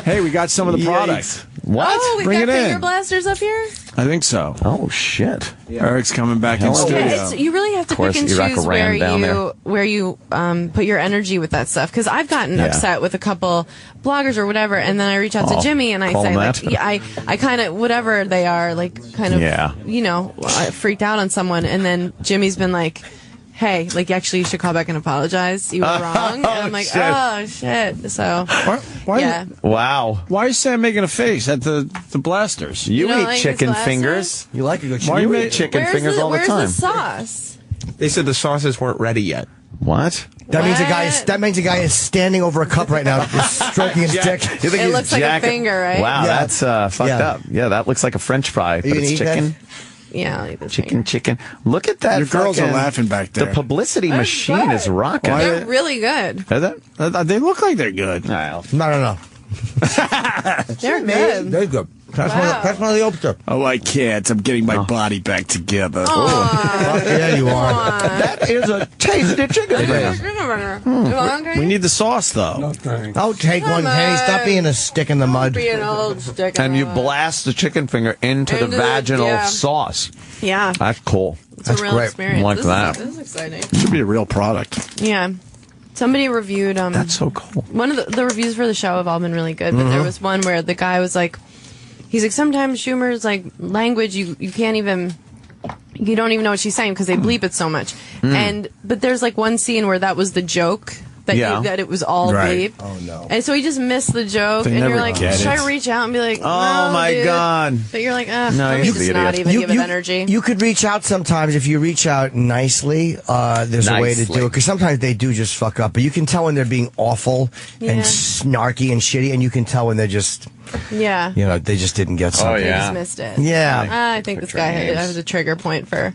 Hey, we got some of the products. What? Oh, we've Bring got it in. finger blasters up here. I think so. Oh, shit. Eric's coming back in Hell studio. Yeah, you really have to Of course, pick and Iraq choose ran down where you put your energy with that stuff. Because I've gotten upset with a couple bloggers or whatever, and then I reach out to Jimmy and I call say them like, that? yeah, I kind of whatever they are, like kind of, Yeah. I freaked out on someone, and then Jimmy's been like, hey, like actually you should call back and apologize. You were wrong. And I'm like, shit. oh shit. So Why, yeah. Wow. why is Sam making a face at the blasters? You don't eat like his chicken glasses? fingers. You like a good Why You you eat make- chicken fingers all the where's time. the sauce? They said the sauces weren't ready yet. What? That means What? that means a guy is standing over a cup right now, just stroking his dick. You think It he's looks like a jacking- finger, right? Wow, Yeah. that's fucked Yeah. up. Yeah, that looks like a French fry, but You it's gonna eat that? chicken. Yeah, I'll eat this Chicken. Look at that. Your girls are fucking- laughing back there. The publicity machine is rocking. Why- They're really good. Is it? They look like they're good. No. No. They're good. They're good. That's one of the opens. Oh, I can't. I'm getting my body back together. Yeah, you are. That is a tasty chicken finger. We need the sauce, though. No thanks. Oh, take one, Kenny. Stop being a stick in the mud. Be an old stick. And you blast the chicken finger into the Into the- vaginal yeah. sauce. Yeah, That's cool. it's a real great. experience. Like this that. This is exciting. Should be a real product. Yeah, somebody reviewed. That's so cool. One of the reviews for the show have all been really good, but there was one where the guy was like, he's like, sometimes Schumer's like language you can't even. You don't even know what she's saying because they bleep it so much. But there's like one scene where that was the joke that it was all bleep. Oh, no. And so he just missed the joke, and you're like, should I reach out and be like, oh no, my dude. God. But you're like, No, let me he's just the not idiot. even give it energy. You could reach out sometimes if you reach out nicely. There's a way to do it, because sometimes they do just fuck up. But you can tell when they're being awful and snarky and shitty, and you can tell when they're just, they just didn't get something. They just missed it. Yeah. I think this guy has a trigger point for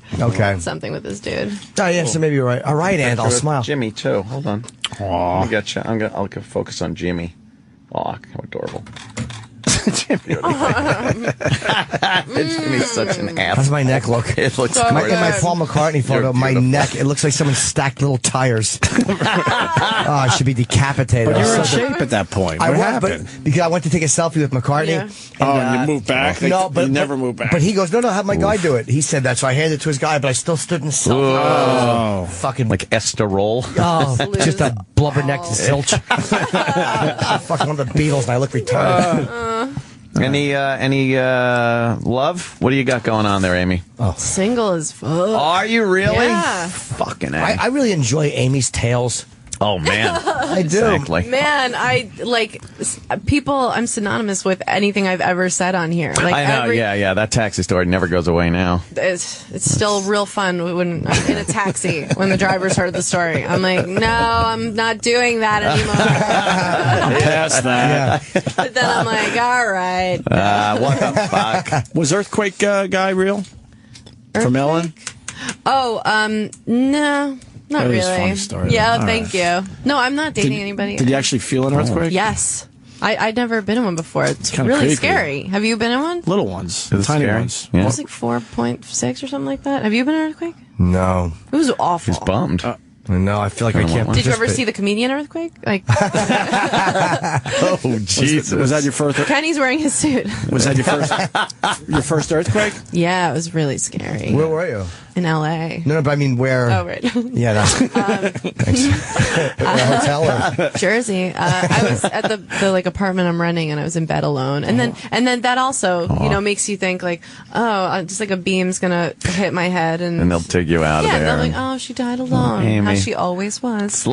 something with this dude. Oh, yeah, so maybe you're right. All right, and I'll smile. Jimmy, too. Hold on. Let me get you. I'll focus on Jimmy. Aw, how adorable. Jimmy. Jimmy's such an ass. How's my neck look? It looks So great. In my Paul McCartney photo, my neck, it looks like someone stacked little tires. I should be decapitated. But you were in shape at that point. What happened? Because I went to take a selfie with McCartney. Yeah. And you moved back? No, but you never moved back. But he goes, no, have my guy do it. He said that, so I handed it to his guy, but I still stood in the selfie. Oh. Fucking Like esterol. Oh, just a blubbernecked zilch. Fucking one of the Beatles, and I look retarded. Any love? What do you got going on there, Amy? Single as fuck. Are you really? Yeah. Fucking A. I really enjoy Amy's tales. Oh, man. I do. Exactly. Man, I'm synonymous with anything I've ever said on here. Like I know, yeah. That taxi story never goes away now. It's still real fun when I'm in a taxi when the driver's heard the story. I'm like, no, I'm not doing that anymore. Past that. Yeah. But then I'm like, all right. What the fuck? Was Earthquake guy real? From Ellen? Oh, no. Not That really. is a funny story, Yeah, though. thank you. No, I'm not dating anybody. Did you actually feel an earthquake? Yes. I'd never been in one before. It's kinda really creepy. scary. Have you been in one? Little ones. Is it Tiny scary? ones. Yeah. It was like 4.6 or something like that. Have you been in an earthquake? No. It was awful. He's bummed. No, I feel like I can't. Did you ever see the comedian earthquake? Like Oh, Jesus. Was that your first? Kenny's wearing his suit. Was that your first earthquake? Yeah, it was really scary. Where were you? In L.A. No, but I mean, where? Oh, right. Yeah, that's. Thanks. A hotel or? Jersey. I was at the like apartment I'm renting, and I was in bed alone. And then that also makes you think like, just like a beam's gonna hit my head, and they'll take you out of and there. they're like, oh, she died alone, Amy. how she always was.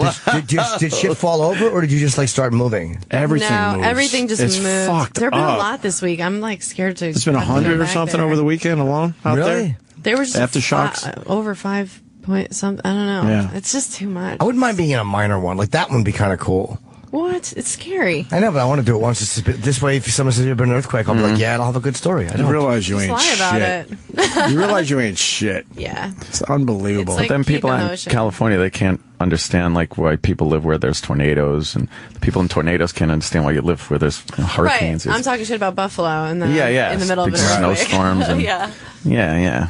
Did shit fall over, or did you just like start moving? Everything No, moves. everything just it's moved. Fucked There have been up. a lot this week. I'm like scared to. It's been have to go 100 or back something there. over the weekend alone out Really? there. There was Aftershocks? over 5 point something. I don't know. Yeah. It's just too much. I wouldn't mind being in a minor one. Like that one would be kind of cool. What? It's scary. I know, but I want to do it once. This way, if someone says you've been in an earthquake, I'll be like, yeah, I'll have a good story. I You don't. realize you Just ain't lie shit. about it. You realize you ain't shit. Yeah. It's unbelievable. It's like- Then people keep in emotion. California, they can't understand like why people live where there's tornadoes, and the people in tornadoes can't understand why you live where there's hurricanes. Right. I'm talking shit about Buffalo and then Yeah. in the middle of Big an earthquake. snowstorms and yeah. yeah.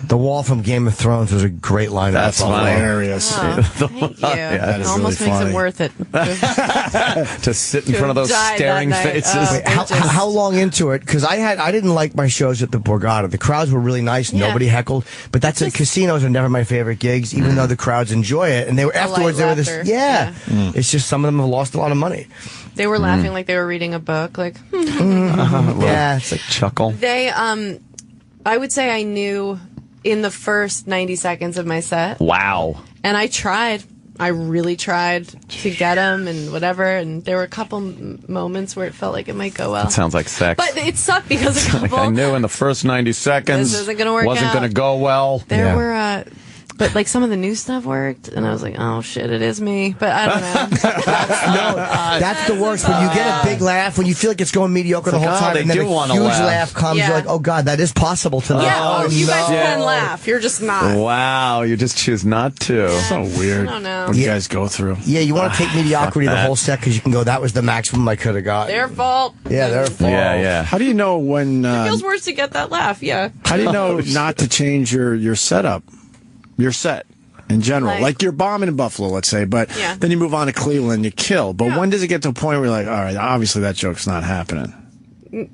The wall from Game of Thrones was a great line. That's That's hilarious. Oh, thank you. that is Almost really makes funny. it worth it. To sit in To front of those die that staring night. faces. Oh. Wait, how long into it? Because I didn't like my shows at the Borgata. The crowds were really nice. Yeah. Nobody heckled. But that's it. Casinos are never my favorite gigs, even though the crowds enjoy it. And they were afterwards. They were this. laughter. Yeah. It's just some of them have lost a lot of money. They were laughing like they were reading a book. Like Yeah. It's like Chuckle. they, I would say I knew in the first 90 seconds of my set, Wow. and I tried. I really tried to get them and whatever. And there were a couple moments where it felt like it might go well. That sounds like sex. But it sucked because a couple. I knew in the first 90 seconds This isn't gonna work wasn't out. going to go well. There Yeah. were, but like some of the new stuff worked, and I was like, oh shit, it is me. But I don't know. no, that's the worst. When you get a big laugh, when you feel like it's going mediocre the like, whole oh, time, they and then do a wanna huge laugh. laugh comes, Yeah. you're like, oh god, that is possible to them. Yeah, you guys no. can laugh. You're just not. Wow, you just choose not to. So weird. I don't know. What you guys go through. Yeah, you want to take mediocrity the whole set because you can go, that was the maximum I could have got. Their fault. Yeah, their fault. Yeah. How do you know when? It feels worse to get that laugh. Yeah. How do you know not to change your setup, your set in general? Like you're bombing in Buffalo, let's say, but Yeah. then you move on to Cleveland, you kill. But Yeah. when does it get to a point where you're like, all right, obviously that joke's not happening?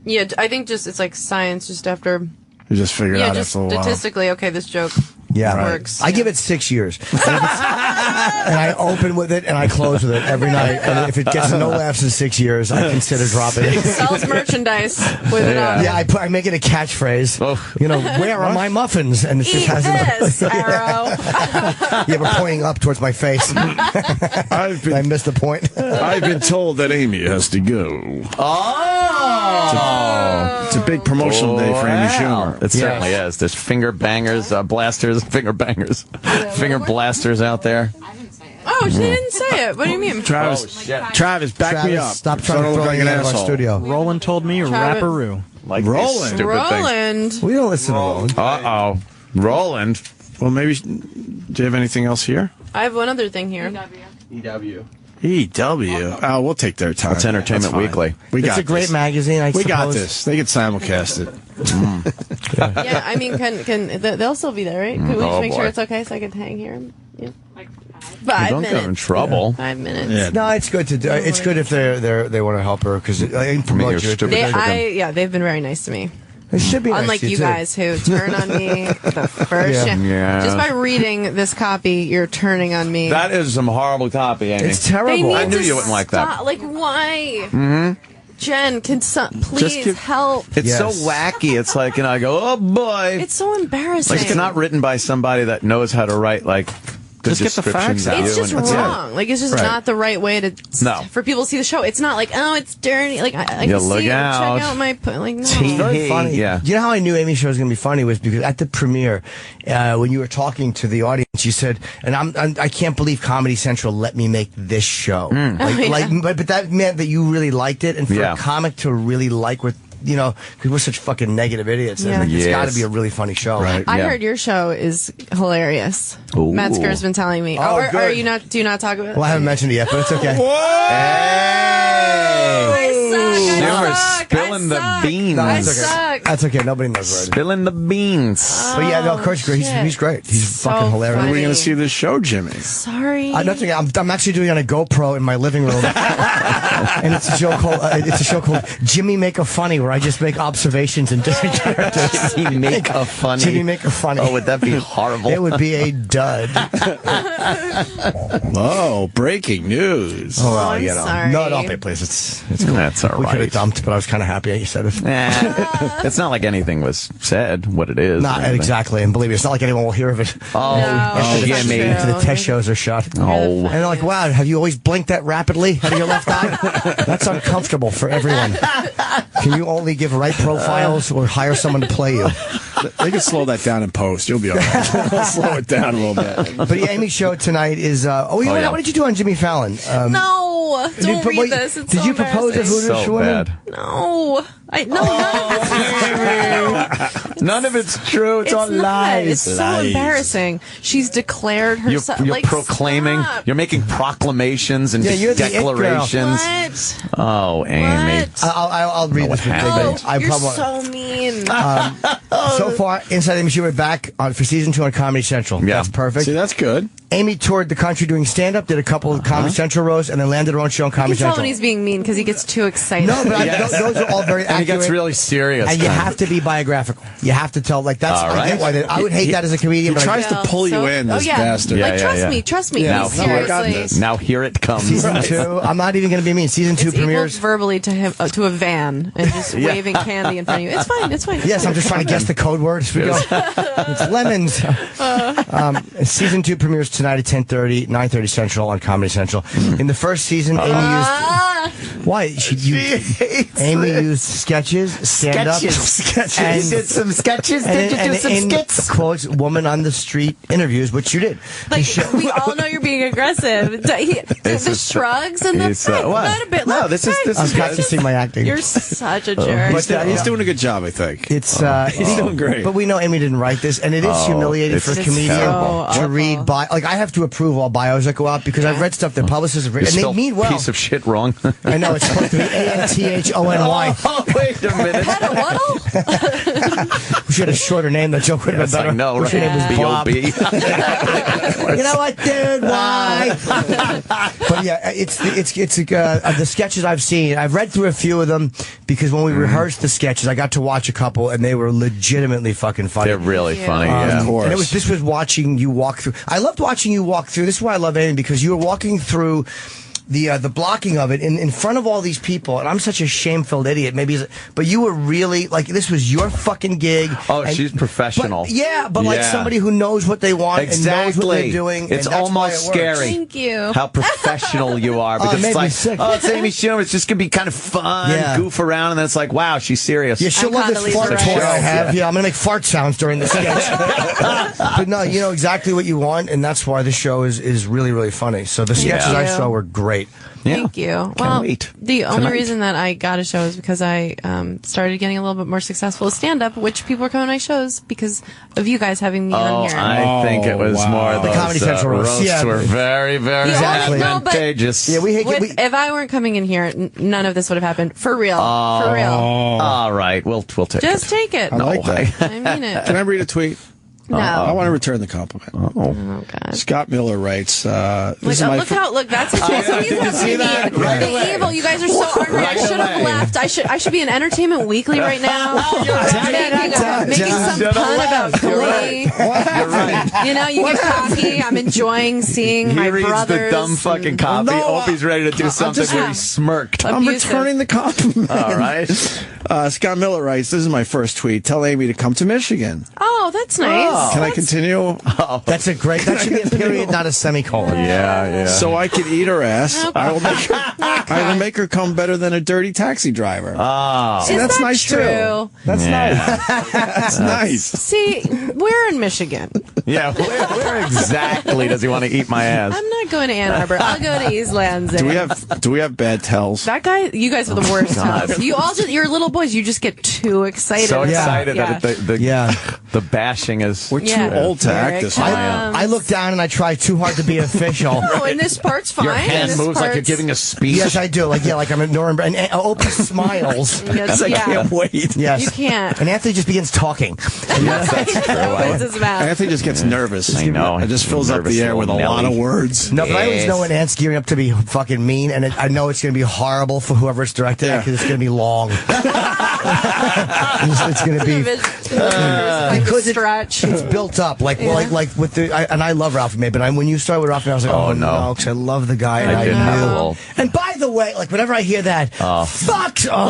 Yeah, I think just it's like science. Just after, You just figure it out just after a while. statistically, okay, this joke Yeah, works. I give it 6 years. And I open with it and I close with it every night. And if it gets no laughs in 6 years, I consider dropping it. Sells merchandise with it on. Yeah, I make it a catchphrase. You know, where are my muffins? And it just Eat has this, Arrow. Yeah, we're pointing up towards my face. I missed the point. I've been told that Amy has to go. It's a big promotional day for Amy Schumer. It certainly is. There's finger bangers, blasters, finger bangers, finger blasters out there. Oh, she didn't say it. What do you mean? Travis, back me up. Stop trying So I to don't throw look like me an out of our asshole. studio. Roland told me rapperoo. Like Roland. Stupid Roland. We don't listen to Roland. Uh-oh. Roland. Well, maybe. Do you have anything else here? I have one other thing here. EW. Oh, we'll take their time. It's Entertainment That's fine. Weekly. We got It's a great this. magazine, I We suppose. got this. They can simulcast it. Yeah, I mean, they'll still be there, right? Can we just make boy. sure it's okay so I can hang here? Yeah. You 5 don't minutes. get in trouble. 5 minutes. Yeah. No, it's good to do. It's good if they want to help her because I can promote you're you. stupid. They've been very nice to me. It should be nice Unlike to you too. guys who turn on me the first Yeah. Just by reading this copy, you're turning on me. That is some horrible copy, Amy. It's terrible. I knew you wouldn't like that. Like, why? Mm-hmm. Jen, please help. It's Yes. so wacky. It's like, I go, oh boy. It's so embarrassing. Like, it's not written by somebody that knows how to write, like, good Just get the descriptions facts of out. It's you. just and that's it. wrong. Like, it's just Right. not the right way to for people to see the show. It's not like, oh, it's dirty. Like, I Yeah, can look see it. out. Check out my like. No. It's very funny. Yeah. You know how I knew Amy's show was going to be funny was because at the premiere, when you were talking to the audience, you said, "And I can't believe Comedy Central let me make this show." But that meant that you really liked it, and for Yeah. a comic to really like what. You know, because we're such fucking negative idiots. Yeah. It's got to Yes. be a really funny show. Right. I Yeah. heard your show is hilarious. Ooh. Metzger's been telling me. Oh, Are good. you not? Do you not talk about it? Well, I haven't mentioned it yet, but it's okay. Schumer suck. spilling the beans. No, I that's okay. suck. That's okay. Nobody knows where it is. Spilling the beans. But yeah, no, of course, he's great. He's So fucking hilarious. When are we funny. going to see this show, Jimmy? Sorry. That's okay. I'm actually doing it on a GoPro in my living room, and it's a show called Jimmy Make a Funny, where I just make observations and different characters. Jimmy Make a Funny. Jimmy Make a Funny. Oh, would that be horrible? It would be a dud. Oh, breaking news. Oh, well, I'm you know. sorry. No, don't pay, please. It's cool. That's all We could have right. dumped, but I was kind of happy you said it. It's not like anything was said, what it is. Not or anything. exactly, and believe me, it's not like anyone will hear of it. Oh, No, yeah, that's me. true. After the test shows are shut. Oh. And they're like, wow, have you always blinked that rapidly out of your left eye? That's uncomfortable for everyone. Can you only give right profiles or hire someone to play you? They can slow that down in post. You'll be all right. Slow it down a little bit. But the Amy show tonight is, yeah. what did you do on Jimmy Fallon? No, don't read this. It's did so you propose a embarrassing. Hooters So woman? bad. No, None of it's true. It's, all not. lies. It's so Lies. embarrassing. She's declared You're herself. like, proclaiming. stop. You're making proclamations and Yeah, you're the it girl. declarations. What? Oh, Amy. What? I'll read this. what happened? Oh, you're so mean. So far, Inside Amy Schumer back for season 2 on Comedy Central. Yeah. That's perfect. See, that's good. Amy toured the country doing stand-up, did a couple of Comedy Central rows, and then landed her own show on You Comedy can tell Central. when he's being mean because he gets too excited. No, but those are all very And he accurate. gets really serious. And you have to be biographical. You have to tell, like, that's, All I get right. why I would hate that as a comedian, He but tries to pull you in, this bastard. Yeah, Like, trust me. Now, I got Seriously. this. now here it comes. season 2, I'm not even going to be mean. Season 2 It's premieres. equal verbally to him to a van and just waving candy in front of you. It's fine. It's fine. Yes, I'm just trying to guess the code word as we go. It's lemons. Season 2 premieres tonight at 10:30, 9:30 Central on Comedy Central. In the first season, Amy used... Why? Amy used sketches, stand-up. Sketches. You did some sketches? Did you do some in skits? Quotes, woman on the street interviews, which you did. Like, we all know you're being aggressive. The shrugs and the what? not a bit. No, this is I'm good. practicing my acting. You're such a jerk. But, He's doing a good job, I think. It's He's doing great. But we know Amy didn't write this, and it is humiliating for a It's comedian so to awful. read. Like, I have to approve all bios that go out because I've read stuff that publicists have written, and they Spelled mean well. piece of shit wrong. I know, it's supposed to be Anthony. Oh, wait a minute. We should have a shorter name. That joke would have been better. I know, right? Your name was Bob. B.O.B. You know what, dude? Why? But yeah, it's the sketches I've seen. I've read through a few of them because when we rehearsed the sketches, I got to watch a couple, and they were legitimately fucking funny. They're really funny, yeah. Of course. And this was watching you walk through. I loved watching you walk through. This is why I love Amy, because you were walking through the blocking of it in front of all these people, and I'm such a shame-filled idiot. But you were really like, this was your fucking gig. Oh, she's professional. But like somebody who knows what they want and knows what they're doing. It's and that's almost why it works. scary. Thank you. How professional you are. Because it made it's me like, sick. it's Amy Schumer. It's just gonna be kind of fun, goof around, and then it's like, wow, she's serious. Yeah, she'll love this fart toy I have. Yeah, I'm gonna make fart sounds during the sketch. But no, you know exactly what you want, and that's why the show is really, really funny. So the sketches I saw were great. Thank you. Well, the only reason that I got a show is because I started getting a little bit more successful with stand-up, which people are coming to my shows because of you guys having me on here. I think it was more the those Comedy Central roasts were very, very advantageous. Yeah, if I weren't coming in here, none of this would have happened. For real. For real. All right, we'll take Just it. take it. I like that. I mean it. Can I read a tweet? No. I want to return the compliment. Oh, God. Scott Miller writes, Look, that's what the evil. You guys are so ornery. I should have left. I should be in Entertainment Weekly right now. Making some pun about Glee. You're right. You know, you get cocky. I'm enjoying seeing my brothers. He reads the dumb fucking copy. Opie's ready to do something where he smirked. I'm returning the compliment. All right. Scott Miller writes, this is my first tweet. Tell Amy to come to Michigan. Oh, that's nice. Can I continue? That's a great. That should be a period, not a semicolon. Yeah. So I can eat her ass. I will make her come better than a dirty taxi driver. Oh, see, that's nice true? Too. That's nice. That's nice. See, we're in Michigan. Yeah, where exactly does he want to eat my ass? I'm not going to Ann Arbor. I'll go to East Lansing. Do we have bad tells? That guy, you guys are the worst tells. You're little boys. You just get too excited. So excited that the bashing is. We're too old to act this way. I look down and I try too hard to be official. No, and this part's fine. Your hand moves like you're giving a speech. Yes, I do. Like I'm at Nuremberg. And Opie smiles. Yes, I can't wait. Yes. You can't. And Anthony just begins talking. Yes, that's true. Anthony just gets nervous. I know. It just fills up the air with a lot of words. No, but I always know when Ant's gearing up to be fucking mean, and I know it's going to be horrible for whoever it's directed at because it's going to be long. It's going to be because it's built up like with the and I love Ralphie May, but when you started with Ralphie May, I was like, oh no, because I love the guy, and I knew. And by the way, like whenever I hear that, fuck, no,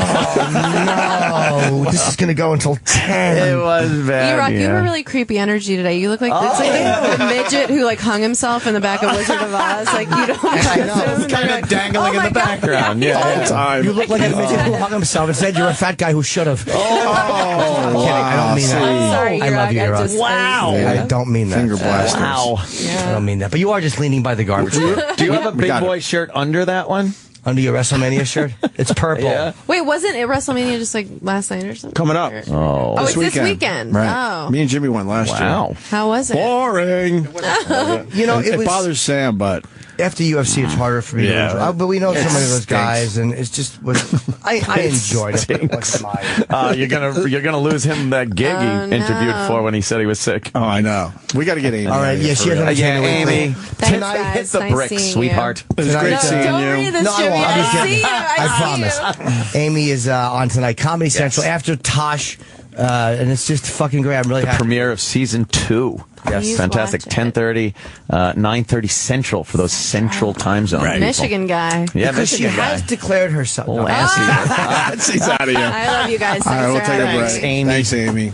this is going to go until 10. It was bad. E-Rock, you have a really creepy energy today. You look like it's like the midget who like hung himself in the back of Wizard of Oz. Like you don't. I know. It's kind of dangling in the background. Yeah, all the time. You look like a midget who hung himself and said you're a fat guy who should have. Oh, I'm kidding. I don't mean that. I'm sorry, I love you, E-Rock. Wow. I don't mean that. Finger blasters. Wow. Yeah. I don't mean that. But you are just leaning by the garbage. Do you have a big boy shirt under that one? Under your WrestleMania shirt? It's purple. Yeah. Wait, wasn't it WrestleMania just like last night or something? Coming up. Oh, it's this weekend. Right. Oh. Me and Jimmy went last year. How was it? Boring. You know, it bothers Sam, but after UFC, it's harder for me to enjoy. But we know so many of those guys, and it's just I enjoyed it. You're gonna lose him that gig he interviewed for when he said he was sick. Oh, I know. We got to get Amy. All right, yeah, she has Amy. Tonight, hit the bricks, sweetheart. It was great seeing Don't you. read this, No, Jimmy. I see you. I promise. Amy is on tonight, Comedy Central after Tosh, and it's just fucking great. I'm really happy. Premiere of season 2. Yes, fantastic. 10:30, 9:30 Central for those Central time zone. Right. Michigan guy. Yeah, because she Michigan guy. has declared herself. Oh, She's out of here. I love you guys. All right, we'll take a break. Amy. Thanks, Amy.